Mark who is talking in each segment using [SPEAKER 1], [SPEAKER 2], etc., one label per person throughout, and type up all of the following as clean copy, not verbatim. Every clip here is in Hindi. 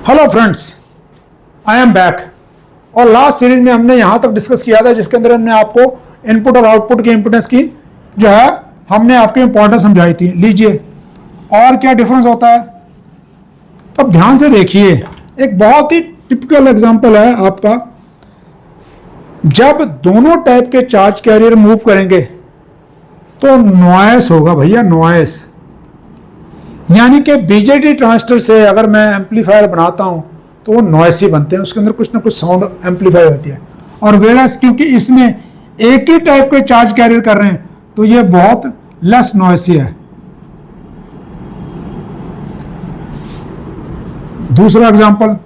[SPEAKER 1] Hello friends, I am back. और लास्ट सीरीज में हमने यहां तक डिस्कस किया था जिसके अंदर हमने आपको इनपुट और आउटपुट की इंपोर्टेंस की जो है हमने आपकी इंपॉर्टेंस समझाई थी। लीजिए और क्या डिफरेंस होता है, तो अब ध्यान से देखिए। एक बहुत ही टिपिकल एग्जांपल है आपका, जब दोनों टाइप के चार्ज कैरियर मूव करेंगे तो नॉइस होगा भैया, नॉइस। यानी कि बीजेटी ट्रांजिस्टर से अगर मैं एम्पलीफायर बनाता हूं तो वो नॉइस ही बनते हैं, उसके अंदर कुछ ना कुछ साउंड एम्पलीफाई होती है। और वेरस क्योंकि इसमें एक ही टाइप के चार्ज कैरियर कर रहे हैं तो ये बहुत लेस नॉइसी है। दूसरा एग्जांपल,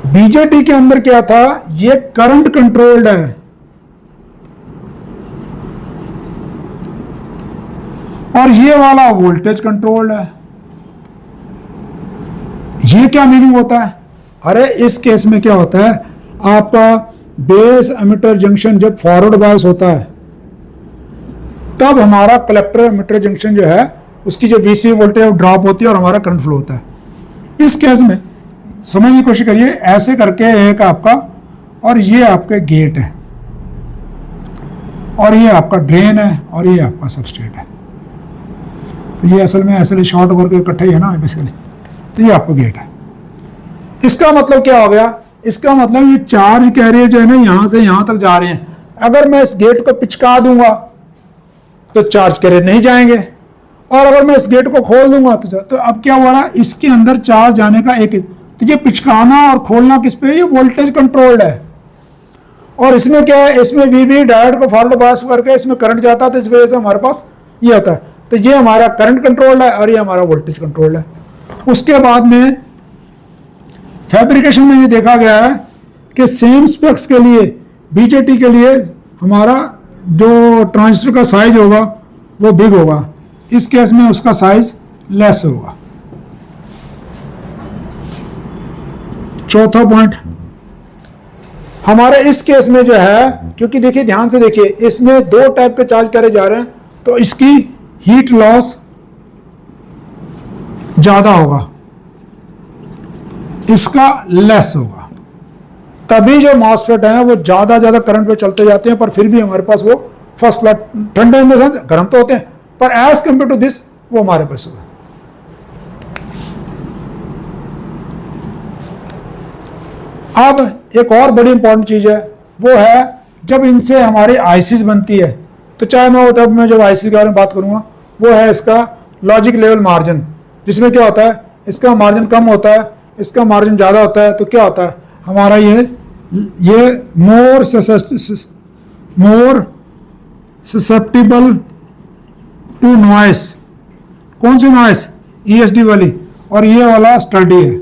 [SPEAKER 1] बीजेटी के अंदर क्या था, ये करंट कंट्रोल्ड है और ये वाला वोल्टेज कंट्रोल्ड है। ये क्या मीनिंग होता है? अरे इस केस में क्या होता है, आपका बेस एमिटर जंक्शन जब फॉरवर्ड बायस होता है तब हमारा कलेक्टर एमिटर जंक्शन जो है उसकी जो वीसी वोल्टेज ड्रॉप होती है और हमारा करंट फ्लो होता है। इस केस में समझने की कोशिश करिए, ऐसे करके एक आपका और ये आपके गेट है और ये आपका ड्रेन है और ये आपका सबस्ट्रेट है। तो ये असल में ऐसे शॉर्ट होकर के इकट्ठा ही है ना बेसिकली। तो ये आपका गेट है। इसका मतलब क्या हो गया, इसका मतलब ये चार्ज कैरियर जो है ना यहां से यहां तक जा रहे हैं। अगर मैं इस गेट को पिचका दूंगा तो चार्ज कैरियर नहीं जाएंगे और अगर मैं इस गेट को खोल दूंगा तो अब क्या हो रहा है, इसके अंदर चार्ज जाने का एक, तो ये पिचकाना और खोलना किस पे, ये वोल्टेज कंट्रोल्ड है। और इसमें क्या है, इसमें वीबी डायोड को फॉरवर्ड बायस करके इसमें करंट जाता है तो इस वजह से हमारे पास ये होता है। तो ये हमारा करंट कंट्रोल्ड है और ये हमारा वोल्टेज कंट्रोल्ड है। उसके बाद में फैब्रिकेशन में ये देखा गया है कि सेम स्पेक्स के लिए बीजेटी के लिए हमारा जो ट्रांजिस्टर का साइज होगा वो बिग होगा, इस केस में उसका साइज लेस होगा। चौथा पॉइंट, हमारे इस केस में जो है, क्योंकि देखिए ध्यान से देखिए, इसमें दो टाइप के चार्ज करे जा रहे हैं तो इसकी हीट लॉस ज्यादा होगा, इसका लेस होगा। तभी जो मॉसफेट है वो ज्यादा करंट पे चलते जाते हैं पर फिर भी हमारे पास वो फर्स्ट क्लास ठंडे इन द सेंस गर्म तो होते हैं पर एज कंपेयर टू दिस वो हमारे पास होगा। अब एक और बड़ी इंपॉर्टेंट चीज है, वो है जब इनसे हमारी आईसीज बनती है, तो चाहे मैं तब मैं जब आईसी के बारे में बात करूंगा, वो है इसका लॉजिक लेवल मार्जिन, जिसमें क्या होता है, इसका मार्जिन कम होता है, इसका मार्जिन ज्यादा होता है। तो क्या होता है हमारा ये मोर ससेप्टिबल टू नॉइस। कौन सी नॉइस? ईएसडी वाली। और ये वाला स्टडी है।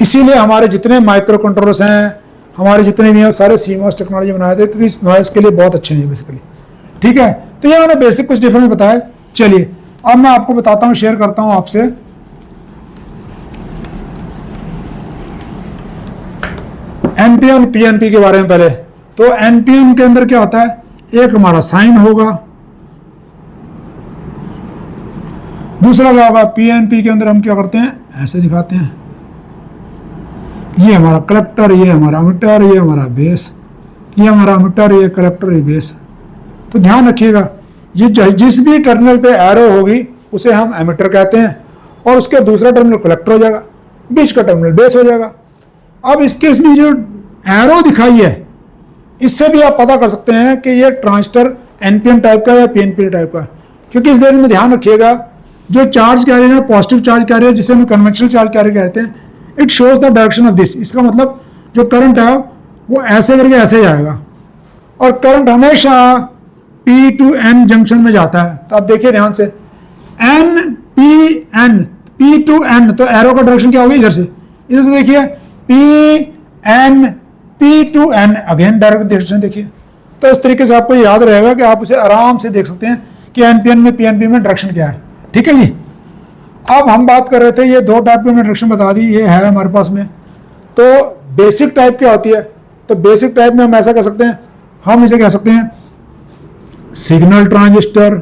[SPEAKER 1] इसीलिए हमारे जितने माइक्रो कंट्रोलर्स हैं, हमारे जितने भी हैं, सारे सीमॉस टेक्नोलॉजी बनाए थे क्योंकि इस नॉइस के लिए बहुत अच्छे हैं बेसिकली। ठीक है, तो ये मैंने बेसिक कुछ डिफरेंस बताया। चलिए अब मैं आपको बताता हूं, शेयर करता हूं आपसे एनपीएन पीएनपी के बारे में। पहले तो एनपीएन के अंदर क्या होता है, एक हमारा साइन होगा, दूसरा क्या होगा, पीएनपी के अंदर हम क्या करते हैं, ऐसे दिखाते हैं। ये हमारा कलेक्टर, ये हमारा एमिटर, ये हमारा बेस, ये हमारा एमिटर, ये कलेक्टर, ये बेस। तो ध्यान रखिएगा, ये जिस भी टर्मिनल पे एरो होगी उसे हम एमिटर कहते हैं और उसके दूसरा टर्मिनल कलेक्टर हो जाएगा, बीच का टर्मिनल बेस हो जाएगा। अब इसके इसमें जो एरो दिखाई है इससे भी आप पता कर सकते हैं कि ये ट्रांजिस्टर एनपीएन टाइप का या पीएनपी टाइप का, क्योंकि इस देर में ध्यान रखिएगा जो चार्ज कैरियर है, पॉजिटिव चार्ज कैरियर जिसे हम कन्वेंशनल चार्ज कैरियर कहते हैं, it shows the direction of this. इसका मतलब जो करंट है वो ऐसे करके ऐसे जाएगा और करंट हमेशा P टू N जंक्शन में जाता है। तो आप देखिए ध्यान से, P टू N, तो एरो का डायरेक्शन क्या होगा, इधर से देखिए, P to N again direct direction देखिए। तो इस तरीके से आपको याद रहेगा कि आप उसे आराम से देख सकते हैं कि एनपीएन में पीएनपी में डायरेक्शन क्या है। ठीक है जी। अब हम बात कर रहे थे, ये दो टाइप की हमने डायरेक्शन बता दी, ये है हमारे पास में। तो बेसिक टाइप क्या होती है, तो बेसिक टाइप में हम ऐसा कह सकते हैं, हम इसे कह सकते हैं सिग्नल ट्रांजिस्टर,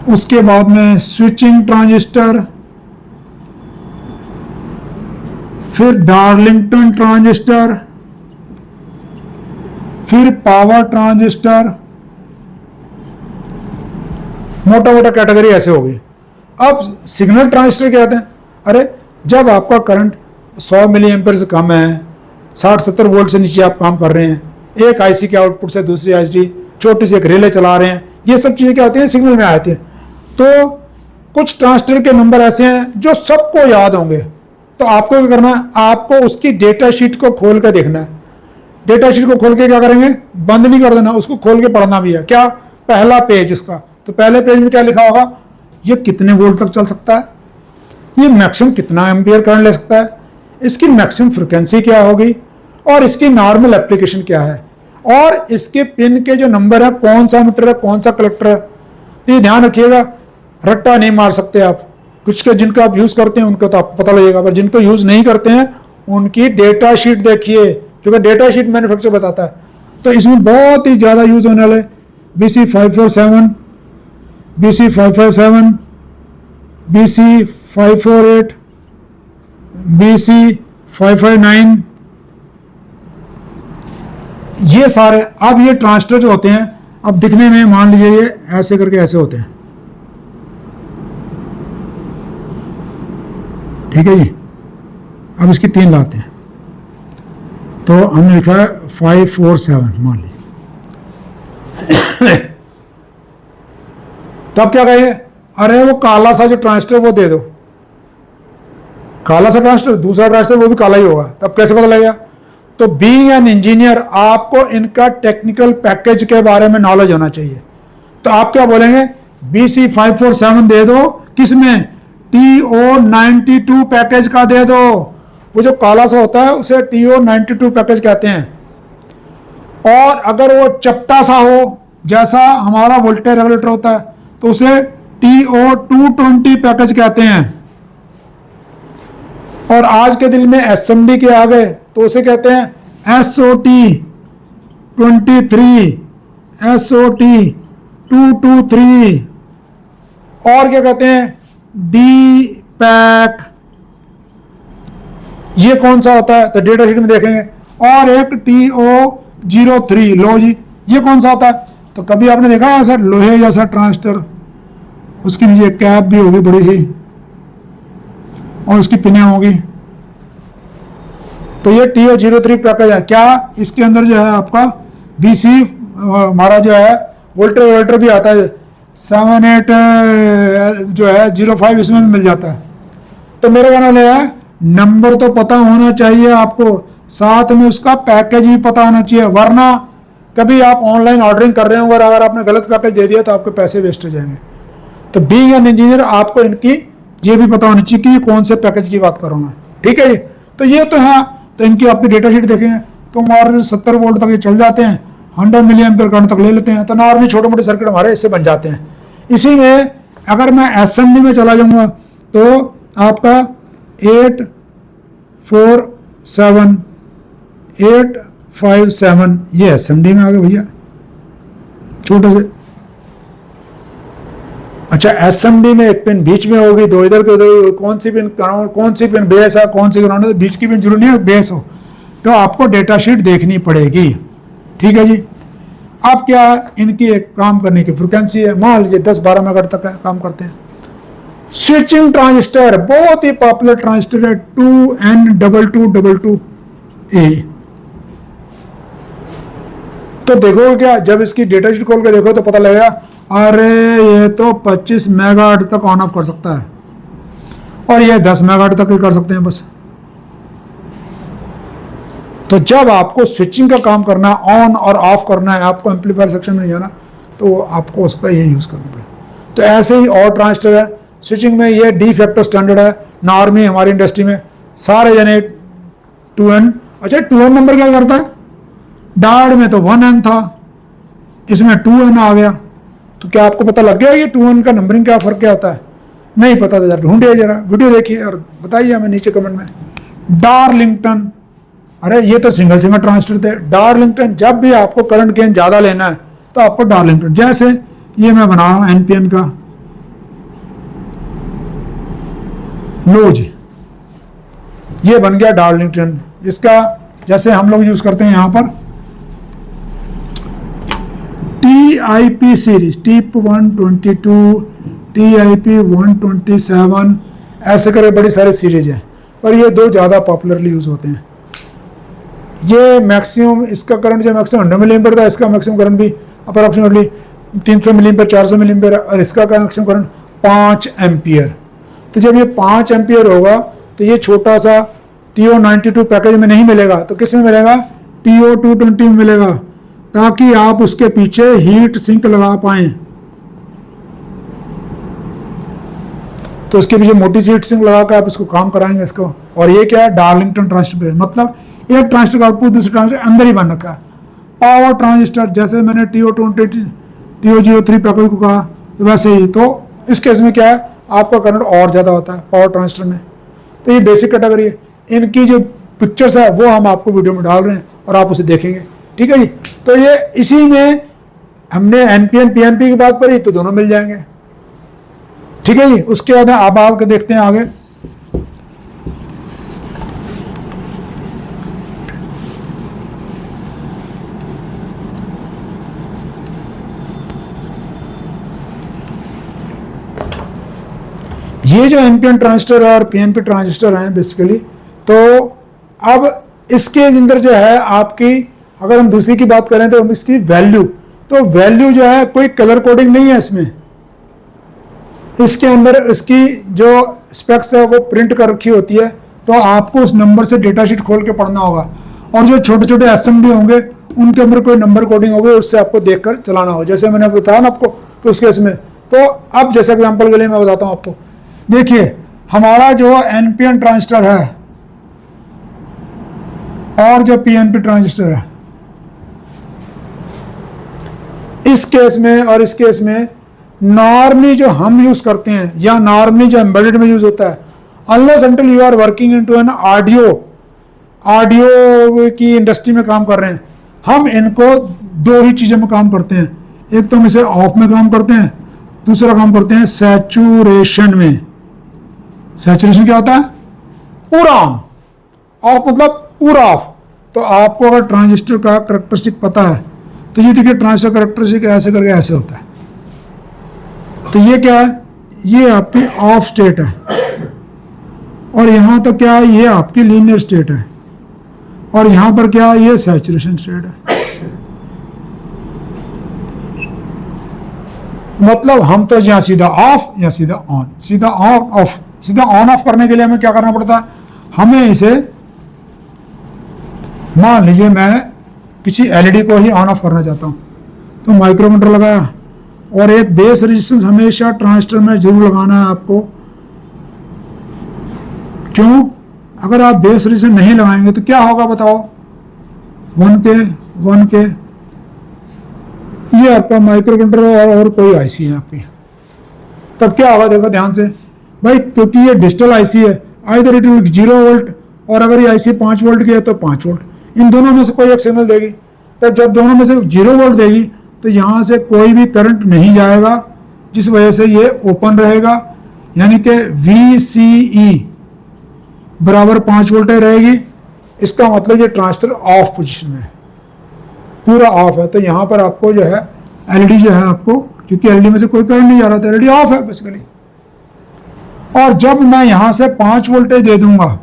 [SPEAKER 1] उसके बाद में स्विचिंग ट्रांजिस्टर, फिर डार्लिंगटन ट्रांजिस्टर, फिर पावर ट्रांजिस्टर, मोटा मोटा कैटेगरी ऐसे होगी। अब सिग्नल ट्रांजिस्टर क्या कहते हैं? अरे जब आपका करंट 100 मिली एम्पीयर से कम है, 60-70 वोल्ट से नीचे आप काम कर रहे हैं, एक आईसी के आउटपुट से दूसरी आईसी छोटी सी एक रिले चला रहे हैं, ये सब चीजें क्या होती हैं? सिग्नल में आती हैं। तो कुछ ट्रांजिस्टर के नंबर ऐसे हैं जो सबको याद होंगे, तो आपको क्या करना है? आपको उसकी डेटा शीट को खोल कर देखना है। डेटा शीट को खोल के क्या करेंगे? बंद नहीं कर देना, उसको खोल के पढ़ना भी है। क्या? पहला पेज उसका, तो पहले पेज में क्या लिखा होगा? ये कितने वोल्ट तक चल सकता है, ये मैक्सिमम कितना एम्पियर करंट ले सकता है, इसकी मैक्सिमम फ्रिक्वेंसी क्या होगी, और इसकी नॉर्मल एप्लीकेशन क्या है, और इसके पिन के जो नंबर है, कौन सा मीटर है, कौन सा कलेक्टर है। तो ये ध्यान रखिएगा, रट्टा नहीं मार सकते आप। कुछ के जिनका आप यूज करते हैं उनको तो आपको पता लगेगा, पर जिनको यूज नहीं करते हैं उनकी डेटा शीट देखिए, क्योंकि डेटा शीट मैन्युफैक्चर बताता है। तो इसमें बहुत ही ज्यादा यूज होने वाले BC547, BC557, BC548, BC559, ये सारे। अब ये ट्रांजिस्टर जो होते हैं, अब दिखने में मान लीजिए ये ऐसे करके ऐसे होते हैं, ठीक है जी। अब इसकी 3 लाते हैं, तो हमने लिखा है 547 मान लीजिए। तो अब क्या कहेंगे? अरे वो काला सा जो ट्रांजिस्टर वो दे दो। काला सा ट्रांजिस्टर, दूसरा ट्रांजिस्टर वो भी काला ही होगा, तब कैसे पता लगेगा? तो बीइंग एन इंजीनियर आपको इनका टेक्निकल पैकेज के बारे में नॉलेज होना चाहिए। तो आप क्या बोलेंगे? BC547 दे दो, किसमें? TO92 पैकेज का दे दो। वो जो काला सा होता है उसे TO92 पैकेज कहते हैं। और अगर वो चपटा सा हो, जैसा हमारा वोल्टेज रेगुलेटर होता है, तो उसे TO220 पैकेज कहते हैं। और आज के दिन में SMD के आ गए तो उसे कहते हैं SOT23, SOT223, और क्या कहते हैं? DPAC। ये कौन सा होता है? तो डेटा शीट में देखेंगे। और एक TO03, लो जी, ये कौन सा होता है? तो कभी आपने देखा है सर लोहे जैसा ट्रांजिस्टर, उसके नीचे कैप भी होगी बड़ी सी और उसकी पिनें होगी, तो ये TO03 पैकेज है। क्या इसके अंदर जो है आपका BC हमारा जो है वोल्टर भी आता है, 78 जो है 05 इसमें भी मिल जाता है। तो मेरा कहना है नंबर तो पता होना चाहिए आपको, साथ में उसका पैकेज भी पता होना चाहिए, वरना कभी आप ऑनलाइन ऑर्डरिंग कर रहे हो और अगर आपने गलत पैकेज दे दिया तो आपके पैसे वेस्ट हो जाएंगे। तो बीइंग एन इंजीनियर आपको इनकी ये भी पता होनी चाहिए कि ये कौन से पैकेज की बात कर रहा हूँ मैं, ठीक है जी। तो ये तो है, तो इनकी आपकी डेटा शीट देखेंगे तो हमारे 70 वोल्ट तक ये चल जाते हैं, 100 मिली एम्पीयर करंट तक ले लेते हैं। तो नॉर्मली छोटे मोटे सर्किट हमारे इससे बन जाते हैं। इसी में अगर मैं SMD में चला जाऊंगा तो आपका 857 ये SMD में आ गए भैया, छोटे से। अच्छा, SMD में एक पिन बीच में होगी, दो इधर के उधर, कौन सी पिन बेस है, कौन सी ग्राउंड है, तो बीच की पिन जरूरी नहीं है बेस हो। तो आपको डेटा शीट देखनी पड़ेगी, ठीक है जी। अब क्या इनकी एक काम करने की फ्रिक्वेंसी है, मान लीजिए 10-12 मेगाहर्ट्ज तक काम करते हैं। स्विचिंग ट्रांजिस्टर बहुत ही पॉपुलर ट्रांजिस्टर है, 2N2222A। तो देखो क्या, जब इसकी डेटा शीट खोल के देखो तो पता लगेगा, अरे ये तो 25 मेगाहर्ट्ज तक ऑन ऑफ कर सकता है, और ये 10 मेगाहर्ट्ज तक कर सकते हैं बस। तो जब आपको स्विचिंग का काम करना है, ऑन और ऑफ करना है, आपको एम्पलीफायर सेक्शन में नहीं जाना, तो आपको उसका ये यूज करना पड़ेगा। तो ऐसे ही और ट्रांजिस्टर है स्विचिंग में, ये डी फैक्टर स्टैंडर्ड है नॉर्मी हमारी इंडस्ट्री में, सारे जने 2N। अच्छा, 2N नंबर क्या करता है? डार्ड में तो 1N था, इसमें 2N आ गया। तो क्या आपको पता लग गया ये 2N का नंबरिंग क्या फर्क क्या होता है? नहीं पता था, ढूंढिए जरा, वीडियो देखिए और बताइए हमें नीचे कमेंट में। डार्लिंगटन, अरे ये तो सिंगल ट्रांजिस्टर थे। डार्लिंगटन, जब भी आपको करंट गेन ज्यादा लेना है तो आपको डार्लिंगटन, जैसे ये मैं बना रहा हूँ NPN का, लो जी, ये बन गया डार्लिंगटन। इसका जैसे हम लोग यूज करते हैं यहाँ पर TIP सीरीज, TIP 122, TIP 127, ऐसे करे बड़ी सारी सीरीज है, पर ये दो ज़्यादा पॉपुलरली यूज होते हैं। ये मैक्सिमम इसका करंट जो मैक्सिमम 100 मिली एम्पियर था, इसका मैक्सिमम करंट भी approximately 300 milli ampere, 400 milli ampere, और इसका मैक्सिमम करंट 5 एम्पियर। तो जब ये 5 एम्पियर होगा तो ये छोटा सा TO92 पैकेज में नहीं मिलेगा, तो किस में मिलेगा? TO220 में मिलेगा, ताकि आप उसके पीछे हीट सिंक लगा पाएं। तो उसके पीछे मोटी सी हीट सिंक लगा कर आप इसको काम कराएंगे इसको। और ये क्या है? डार्लिंगटन ट्रांजिस्टर, मतलब एक ट्रांजिस्टर का आउटपुट दूसरे ट्रांजिस्टर अंदर ही बन रखा है। पावर ट्रांजिस्टर, जैसे मैंने TO20, TO03 पैकेज को कहा, वैसे ही। तो इस केस में क्या है? आपका करंट और ज़्यादा होता है पावर ट्रांजिस्टर में। तो ये बेसिक कैटेगरी है। इनकी जो पिक्चर्स है वो हम आपको वीडियो में डाल रहे हैं और आप उसे देखेंगे, ठीक है जी। तो ये इसी में हमने NPN PNP की बात करी, तो दोनों मिल जाएंगे, ठीक है जी। उसके बाद अब आपके देखते हैं आगे। ये जो NPN ट्रांजिस्टर और PNP ट्रांजिस्टर हैं बेसिकली, तो अब इसके अंदर जो है आपकी, अगर हम दूसरी की बात करें तो इसकी वैल्यू, तो वैल्यू जो है कोई कलर कोडिंग नहीं है इसमें। इसके अंदर इसकी जो स्पेक्स है वो प्रिंट कर रखी होती है, तो आपको उस नंबर से डेटा शीट खोल के पढ़ना होगा। और जो छोटे छोटे असेंबली होंगे उनके अंदर कोई नंबर कोडिंग होगी, उससे आपको देखकर चलाना हो। जैसे मैंने बताया ना आपको कि उस केस में, तो अब जैसे एग्जाम्पल के लिए मैं बताता हूँ आपको। देखिए हमारा जो NPN ट्रांजिस्टर है और जो PNP ट्रांजिस्टर है, इस केस में और इस केस में नॉर्मली जो हम यूज करते हैं या नॉर्मली जो एम्बेडेड में यूज होता है, unless until you are working into an audio की इंडस्ट्री में काम कर रहे हैं, हम इनको दो ही चीज़ों में काम करते हैं। एक तो हम इसे ऑफ में काम करते हैं, दूसरा काम करते हैं सैचुरेशन में। सैचुरेशन क्या होता है? पूरा ऑन, ऑफ मतलब पूरा ऑफ। तो आपको अगर ट्रांजिस्टर का करैक्टरिस्टिक पता है तो ये देखिए ट्रांजिस्टर करैक्टरिस्टिक ऐसे करके ऐसे होता है। तो ये क्या है? ये आपकी ऑफ स्टेट है, और यहाँ तो क्या है? ये आपकी लीनियर स्टेट है, और यहाँ पर क्या है? ये सैचुरेशन स्टेट है। मतलब हम तो यहाँ सीधा ऑफ या सीधा ऑन, सीधा ऑन ऑफ। सीधा ऑन ऑफ करने के लिए हमें क्या करना पड़ता है? हमें इसे, मान लीजिए मैं किसी LED को ही ऑन ऑफ करना चाहता हूँ, तो माइक्रोमीटर लगाया, और एक बेस रेजिस्टेंस हमेशा ट्रांजिस्टर में जरूर लगाना है आपको। क्यों? अगर आप बेस रेजिस्टेंस नहीं लगाएंगे तो क्या होगा बताओ? 1K ये आपका माइक्रोमीटर और कोई IC है आपकी, तब क्या होगा? देखो ध्यान से भाई, क्योंकि ये डिजिटल IC है, आइदर इट विल 0 वोल्ट, और अगर ये IC 5 वोल्ट की है तो 5 वोल्ट, इन दोनों में से कोई एक सिग्नल देगी। तब जब दोनों में से 0 वोल्ट देगी तो यहाँ से कोई भी करंट नहीं जाएगा, जिस वजह से ये ओपन रहेगा, यानी कि VCE बराबर 5 वोल्ट रहेगी। इसका मतलब ये ट्रांजिस्टर ऑफ पोजीशन में है, पूरा ऑफ है। तो यहाँ पर आपको जो है LED जो है आपको, क्योंकि LED में से कोई करंट नहीं जा रहा था, LED ऑफ है बेसिकली। और जब मैं यहाँ से 5 वोल्टेज दे दूंगा,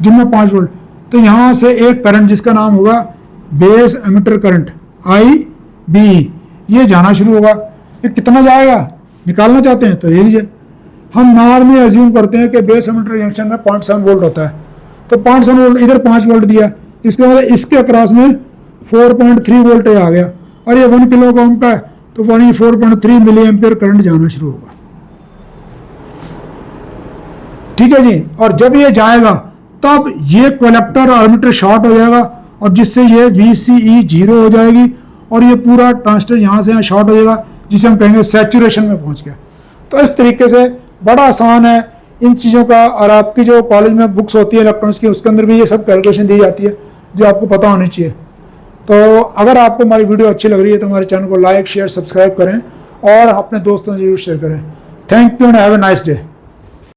[SPEAKER 1] जब मैं 5 वोल्ट, तो यहाँ से एक करंट जिसका नाम होगा बेस एमिटर करंट IBE, ये जाना शुरू होगा। ये कितना जाएगा निकालना चाहते हैं तो ये लीजिए, हम नॉर्मली अज्यूम करते हैं कि बेस एमिटर जंक्शन में 0.7 वोल्ट होता है, तो 0.7 वोल्ट इधर 5 वोल्ट दिया, इसके बाद इसके अक्रॉस में 4.3 वोल्ट आ गया, और ये 1 किलो ओम का है, तो वही 4.3 मिली एम्पियर करंट जाना शुरू होगा, ठीक है जी। और जब ये जाएगा तब ये कलेक्टर और एमिटर शॉर्ट हो जाएगा, और जिससे ये VCE 0 हो जाएगी, और ये पूरा ट्रांजिस्टर यहाँ से यहाँ शॉर्ट हो जाएगा, जिसे हम कहेंगे सैचुरेशन में पहुँच गया। तो इस तरीके से बड़ा आसान है इन चीज़ों का। और आपकी जो कॉलेज में बुक्स होती है इलेक्ट्रॉनिक्स की, उसके अंदर भी ये सब कैलकुलेशन दी जाती है जो आपको पता होनी चाहिए। तो अगर आपको हमारी वीडियो अच्छी लग रही है तो हमारे चैनल को लाइक शेयर सब्सक्राइब करें, और अपने दोस्तों से जरूर शेयर करें। Thank you and have a nice day.